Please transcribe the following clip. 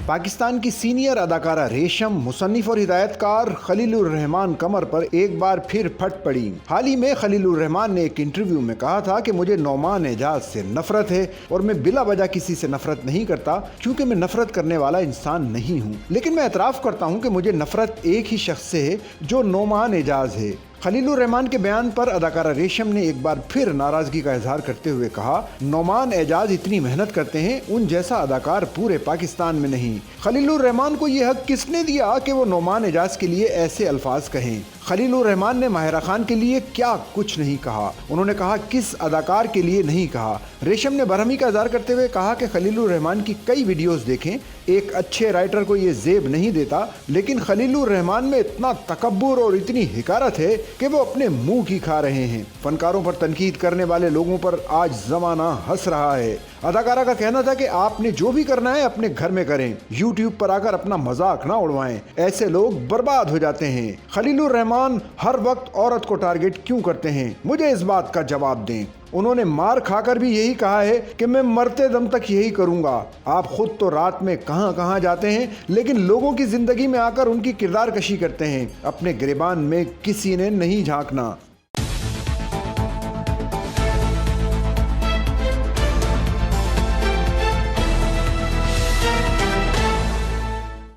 पाकिस्तान की सीनियर अदाकारा रेशम, मुसन्निफ और हिदायतकार खलीलुर रहमान कमर पर एक बार फिर फट पड़ी। हाल ही में खलीलुर रहमान ने एक इंटरव्यू में कहा था कि मुझे नोमान एजाज से नफरत है और मैं बिला वजह किसी से नफरत नहीं करता क्योंकि मैं नफरत करने वाला इंसान नहीं हूँ। लेकिन मैं एतराफ़ करता हूँ कि मुझे नफरत एक ही शख्स से है जो नोमान एजाज है। खलीलुर रहमान के बयान पर अदाकारा रेशम ने एक बार फिर नाराजगी का इजहार करते हुए कहा, नोमान एजाज इतनी मेहनत करते हैं, उन जैसा अदाकार पूरे पाकिस्तान में नहीं। खलीलुर रहमान को यह हक किसने दिया कि वो नोमान एजाज के लिए ऐसे अल्फाज कहें? खलीलुर रहमान ने माहिरा खान के लिए क्या कुछ नहीं कहा, उन्होंने कहा किस अदाकार के लिए नहीं कहा। रेशम ने बरहमी का इजहार करते हुए कहा कि खलीलुर रहमान की कई वीडियोस देखें, एक अच्छे राइटर को ये जेब नहीं देता, लेकिन खलीलुर रहमान में इतना तकब्बुर और इतनी हिकारत है कि वो अपने मुंह की खा रहे हैं। फनकारों पर तनकीद करने वाले लोगों पर आज जमाना हंस रहा है। अदाकारा का कहना था कि आपने जो भी करना है अपने घर में करें, यूट्यूब पर आकर अपना मजाक ना उड़वाएं, ऐसे लोग बर्बाद हो जाते हैं। खलीलुर रहमान हर वक्त औरत को टारगेट क्यों करते हैं? मुझे इस बात का जवाब दें। उन्होंने मार खाकर भी यही कहा है कि मैं मरते दम तक यही करूंगा। आप खुद तो रात में कहां कहां जाते हैं, लेकिन लोगों की जिंदगी में आकर उनकी किरदार कशी करते हैं। अपने गिरबान में किसी ने नहीं झांकना।